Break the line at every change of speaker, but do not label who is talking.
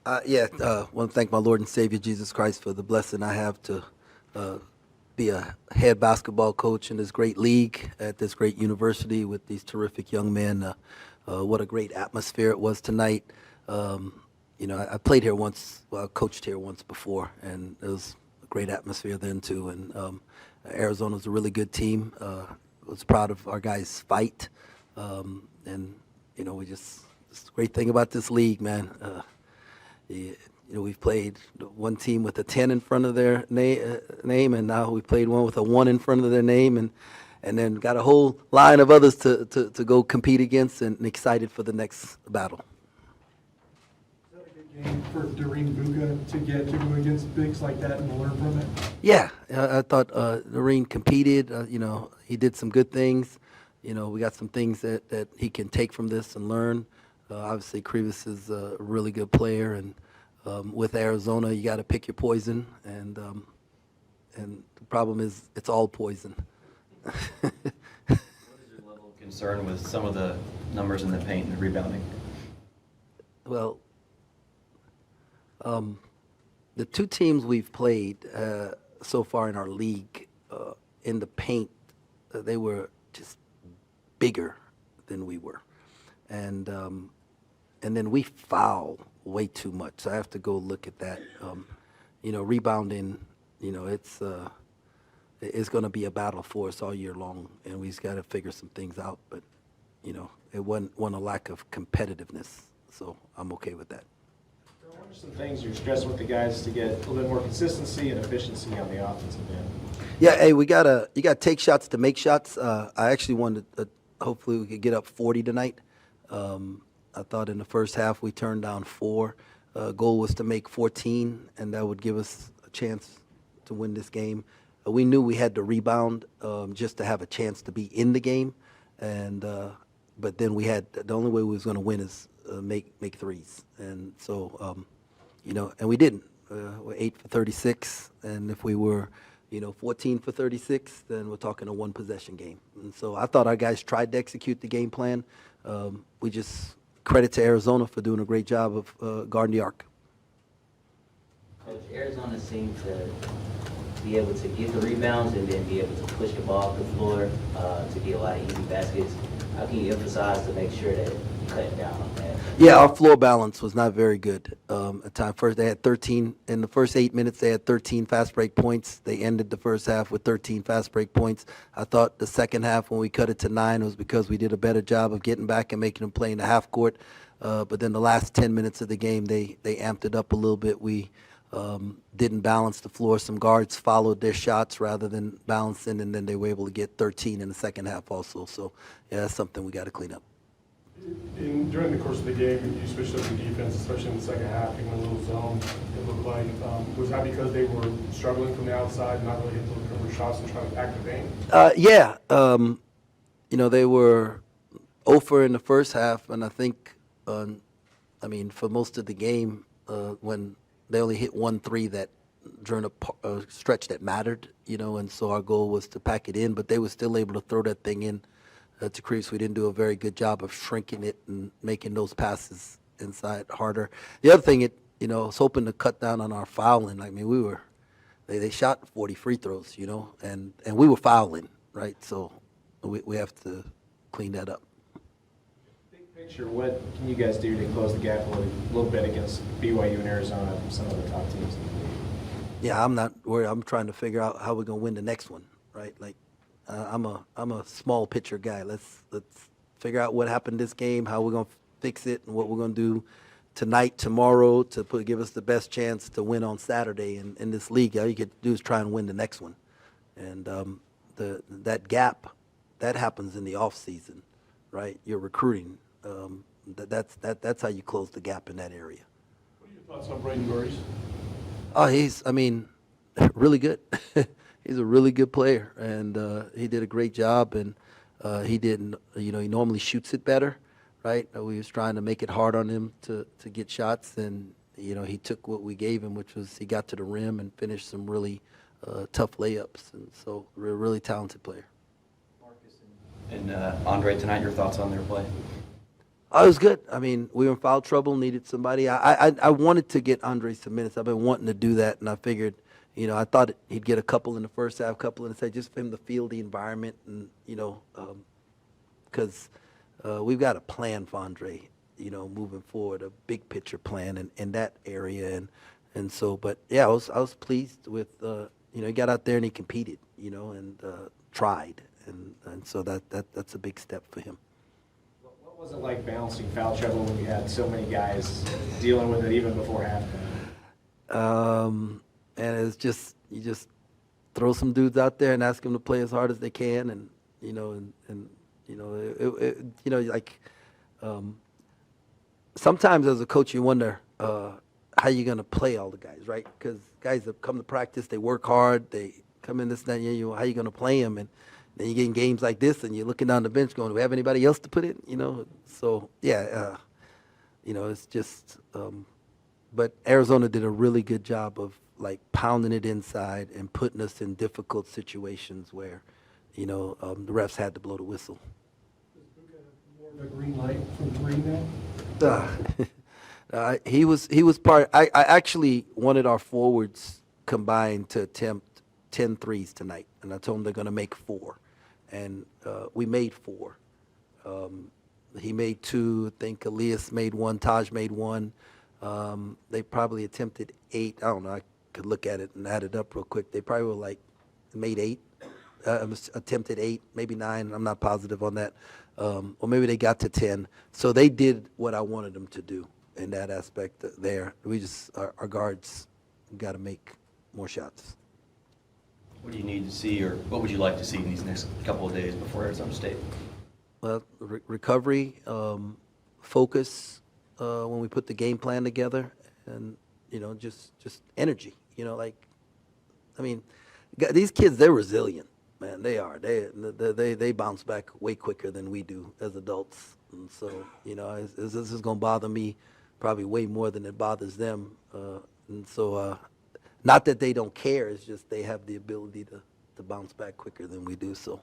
Want to thank my Lord and Savior Jesus Christ for the blessing I have to uh, be a head basketball coach in this great league at this great university with these terrific young men. What a great atmosphere it was tonight. I played here once, well, I coached here once before, and it was a great atmosphere then too. And Arizona's a really good team. Was proud of our guys' fight, and we just it's the great thing about this league, man. We've played one team with a 10 in front of their name, and now we played one with a 1 in front of their name, and then got a whole line of others to go compete against, and excited for the next battle.
Is that a good game for Doreen Buka to get to go against bigs like that and to learn from it?
Yeah, I thought Noreen competed. He did some good things. We got some things that he can take from this and learn. Obviously, Krivas is a really good player, and with Arizona, you got to pick your poison, and the problem is it's all poison.
What is your level of concern with some of the numbers in the paint and rebounding?
Well, the two teams we've played so far in our league in the paint, they were just bigger than we were, and then we foul way too much. So I have to go look at that. Rebounding, it's going to be a battle for us all year long, and we've got to figure some things out. But it wasn't a lack of competitiveness, so I'm okay with that.
What are some things you're stressing with the guys to get a little bit more consistency and efficiency on the offensive end?
Yeah, hey, you got to take shots to make shots. I actually wanted hopefully we could get up 40 tonight. I thought in the first half we turned down 4. Goal was to make 14, and that would give us a chance to win this game. We knew we had to rebound just to have a chance to be in the game, and but then we had the only way we was going to win is make threes, and so and we didn't. We're 8 for 36, and if we were 14 for 36, then we're talking a one possession game. And so I thought our guys tried to execute the game plan. We just credit to Arizona for doing a great job of guarding the arc.
Coach, Arizona seemed to be able to get the rebounds and then be able to push the ball up the floor to get a lot of easy baskets. How can you emphasize to make sure that you cut down on that?
Yeah, our floor balance was not very good at time. First, they had 13 in the first 8 minutes. They had 13 fast break points. They ended the first half with 13 fast break points. I thought the second half, when we cut it to 9, was because we did a better job of getting back and making them play in the half court. But then the last 10 minutes of the game, they amped it up a little bit. We didn't balance the floor. Some guards followed their shots rather than balancing, and then they were able to get 13 in the second half also. So, yeah, that's something we got to clean up.
During the course of the game, you switched up your defense, especially in the second half, taking a little zone, it looked like. Was that because they were struggling from the outside, not really hitting those cover shots and trying to pack the paint?
Yeah. They were 0 for in the first half, and I think, for most of the game, when they only hit 1 3 that during a stretch that mattered, and so our goal was to pack it in, but they were still able to throw that thing in to Crease. We didn't do a very good job of shrinking it and making those passes inside harder. The other thing, I was hoping to cut down on our fouling. They shot 40 free throws, and we were fouling, right? So we have to clean that up.
Big picture, what can you guys do to close the gap a little bit against BYU and Arizona, some of the top teams?
Yeah, I'm not worried. I'm trying to figure out how we're gonna win the next one, right? I'm a small picture guy. Let's figure out what happened this game, how we're gonna fix it, and what we're gonna do tonight, tomorrow to give us the best chance to win on Saturday in this league. All you get to do is try and win the next one, and that gap that happens in the off season, right? You're recruiting. That's how you close the gap in that area.
What are your thoughts on Braden Burries?
Oh, he's really good. He's a really good player, and he did a great job. And he didn't, he normally shoots it better, right? We was trying to make it hard on him to get shots, and he took what we gave him, which was he got to the rim and finished some really tough layups. And so, really talented player.
Marcus and Andre tonight, your thoughts on their play?
Oh, it was good. I mean, we were in foul trouble, needed somebody. I wanted to get Andre some minutes. I've been wanting to do that, and I figured, I thought he'd get a couple in the first half, couple in the second, just for him to feel the environment, and because we've got a plan for Andre, moving forward, a big picture plan in that area, and so, but yeah, I was pleased with, he got out there and he competed, and tried, and so that's a big step for him.
What was it like balancing foul trouble when you had so many guys dealing with it even before halftime?
And it's just you just throw some dudes out there and ask them to play as hard as they can, and like sometimes as a coach you wonder how you're gonna play all the guys, right? Because guys that come to practice, they work hard, they come in this, that, and how you gonna play them, and then you get in games like this, and you're looking down the bench going, do we have anybody else to put in? So yeah, it's just. But Arizona did a really good job of like pounding it inside and putting us in difficult situations where, the refs had to blow the whistle.
Does Buka have more of a green light from three now?
He was part. I actually wanted our forwards combined to attempt 10 threes tonight, and I told them they're going to make 4, and we made 4. He made 2. I think Elias made 1. Taj made 1. They probably attempted 8. I don't know. I could look at it and add it up real quick. They probably were made 8. Attempted 8, maybe 9. I'm not positive on that. Or maybe they got to 10. So they did what I wanted them to do in that aspect there. We just, our guards got to make more shots.
What do you need to see, or what would you like to see in these next couple of days before Arizona State?
Well, recovery, focus when we put the game plan together, and just energy. These kids, they're resilient, man. They are. They bounce back way quicker than we do as adults. And so this is going to bother me probably way more than it bothers them. And so not that they don't care, it's just they have the ability to bounce back quicker than we do. So.